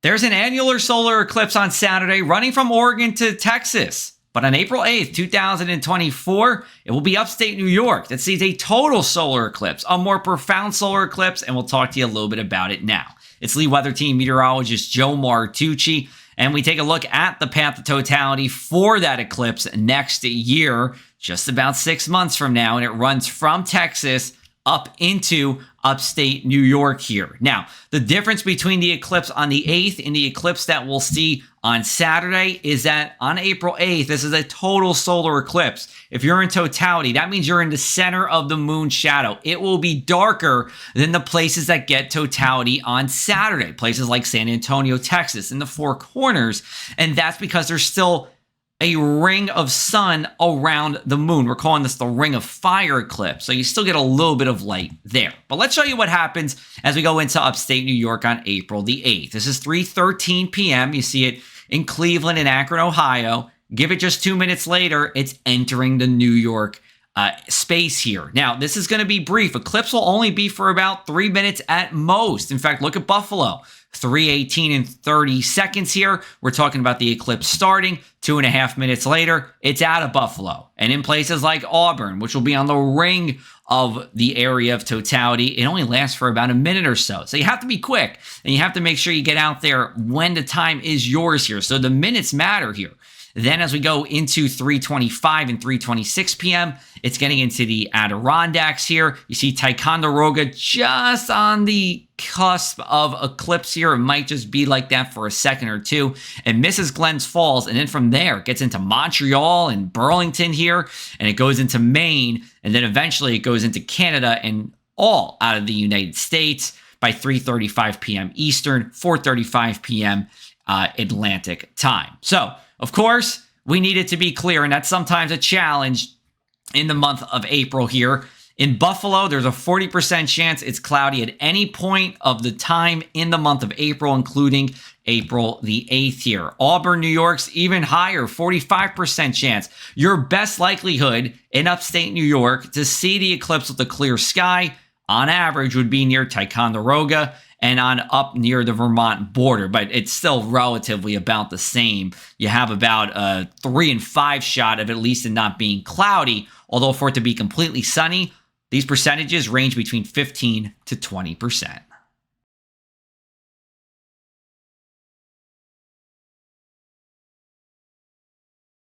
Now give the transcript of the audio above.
There's an annular solar eclipse on Saturday running from Oregon to Texas. But on April 8th, 2024, it will be upstate New York that sees a total solar eclipse, a more profound solar eclipse, and we'll talk to you a little bit about it now. It's Lee Weather Team meteorologist Joe Martucci, and we take a look at the path of totality for that eclipse next year, just about 6 months from now, and it runs from Texas up into upstate New York here. Now, the difference between the eclipse on the 8th and the eclipse that we'll see on Saturday is that on April 8th, this is a total solar eclipse. If you're in totality, that means you're in the center of the moon's shadow. It will be darker than the places that get totality on Saturday, places like San Antonio, Texas, in the Four Corners, and that's because there's still a ring of sun around the moon. We're calling this the ring of fire eclipse. So you still get a little bit of light there. But let's show you what happens as we go into upstate New York on April the 8th. This is 3:13 p.m. You see it in Cleveland and Akron, Ohio. Give it just 2 minutes later, it's entering the New York space here. Now, this is going to be brief. Eclipse will only be for about 3 minutes at most. In fact, look at Buffalo. 3:18 and 30 seconds here. We're talking about the eclipse starting. 2.5 minutes later, it's out of Buffalo. And in places like Auburn, which will be on the ring of the area of totality, it only lasts for about a minute or so. So you have to be quick, and you have to make sure you get out there when the time is yours here. So the minutes matter here. Then as we go into 3:25 and 3:26 p.m., it's getting into the Adirondacks here. You see Ticonderoga just on the cusp of eclipse here. It might just be like that for a second or two. And misses Glens Falls. And then from there, it gets into Montreal and Burlington here. And it goes into Maine. And then eventually it goes into Canada and all out of the United States by 3:35 p.m. Eastern, 4:35 p.m. Atlantic time. So, of course, we need it to be clear, and that's sometimes a challenge in the month of April here. In Buffalo, there's a 40% chance it's cloudy at any point of the time in the month of April, including April the 8th here. Auburn, New York's even higher, 45% chance. Your best likelihood in upstate New York to see the eclipse with a clear sky, on average, would be near Ticonderoga and on up near the Vermont border, but it's still relatively about the same. You have about a 3 in 5 shot of at least it not being cloudy, although for it to be completely sunny, these percentages range between 15 to 20%.